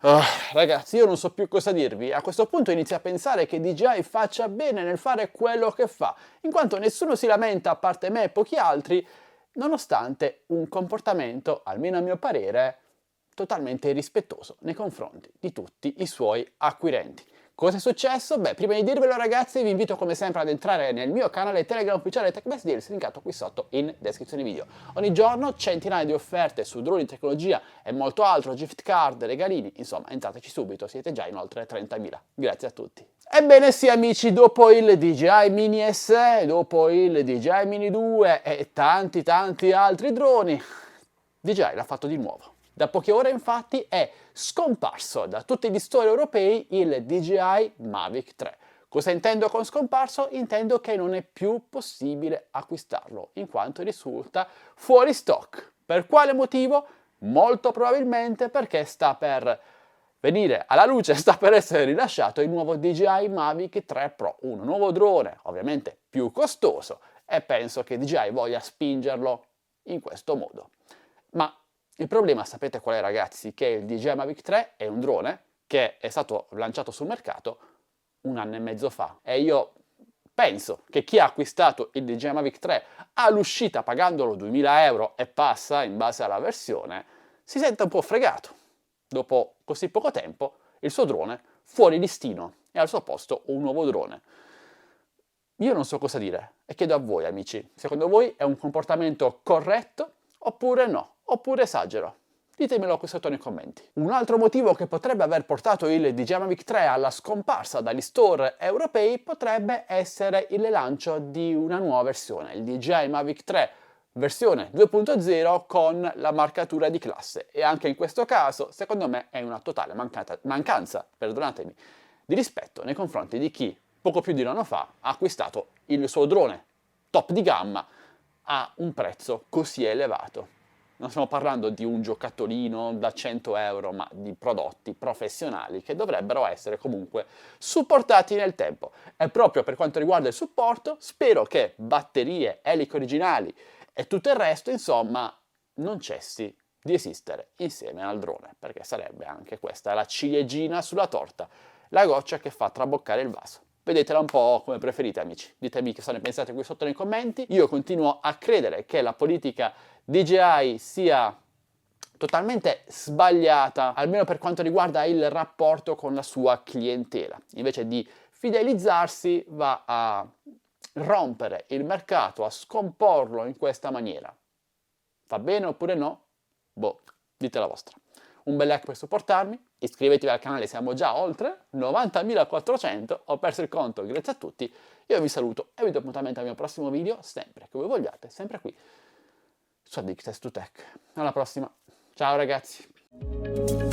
Ah, ragazzi, io non so più cosa dirvi. A questo punto inizio a pensare che DJI faccia bene nel fare quello che fa, in quanto nessuno si lamenta a parte me e pochi altri, nonostante un comportamento, almeno a mio parere, totalmente irrispettoso nei confronti di tutti i suoi acquirenti. Cosa è successo? Beh, prima di dirvelo ragazzi vi invito come sempre ad entrare nel mio canale Telegram ufficiale TechBest Deals, linkato qui sotto in descrizione video. Ogni giorno centinaia di offerte su droni, tecnologia e molto altro, gift card, regalini, insomma entrateci subito, siete già in oltre 30.000. Grazie a tutti. Ebbene sì amici, dopo il DJI Mini SE, dopo il DJI Mini 2 e tanti altri droni, DJI l'ha fatto di nuovo. Da poche ore infatti è scomparso da tutti gli store europei il DJI Mavic 3. Cosa intendo con scomparso? Intendo che non è più possibile acquistarlo, in quanto risulta fuori stock. Per quale motivo? Molto probabilmente perché sta per venire alla luce, sta per essere rilasciato il nuovo DJI Mavic 3 Pro, un nuovo drone, ovviamente più costoso, e penso che DJI voglia spingerlo in questo modo. Ma il problema, sapete qual è ragazzi? Che il DJI Mavic 3 è un drone che è stato lanciato sul mercato 1 anno e mezzo fa e io penso che chi ha acquistato il DJI Mavic 3 all'uscita pagandolo 2000 euro e passa in base alla versione, si sente un po' fregato. Dopo così poco tempo il suo drone fuori listino e al suo posto un nuovo drone. Io non so cosa dire e chiedo a voi amici, secondo voi è un comportamento corretto oppure no? Oppure esagero? Ditemelo qui sotto nei commenti. Un altro motivo che potrebbe aver portato il DJI Mavic 3 alla scomparsa dagli store europei potrebbe essere il lancio di una nuova versione, il DJI Mavic 3 versione 2.0 con la marcatura di classe e anche in questo caso secondo me è una totale mancanza, perdonatemi, di rispetto nei confronti di chi poco più di un anno fa ha acquistato il suo drone top di gamma a un prezzo così elevato. Non stiamo parlando di un giocattolino da 100 euro, ma di prodotti professionali che dovrebbero essere comunque supportati nel tempo. E proprio per quanto riguarda il supporto, spero che batterie, eliche originali e tutto il resto, insomma, non cessi di esistere insieme al drone, perché sarebbe anche questa la ciliegina sulla torta, la goccia che fa traboccare il vaso. Vedetela un po' come preferite amici, ditemi cosa ne pensate qui sotto nei commenti. Io continuo a credere che la politica DJI sia totalmente sbagliata, almeno per quanto riguarda il rapporto con la sua clientela. Invece di fidelizzarsi va a rompere il mercato, a scomporlo in questa maniera. Va bene oppure no? Boh, dite la vostra. Un bel like per supportarmi, iscrivetevi al canale, siamo già oltre 90.400, ho perso il conto, grazie a tutti, io vi saluto e vi do appuntamento al mio prossimo video, sempre che voi vogliate, sempre qui su Addicted to Tech. Alla prossima, ciao ragazzi!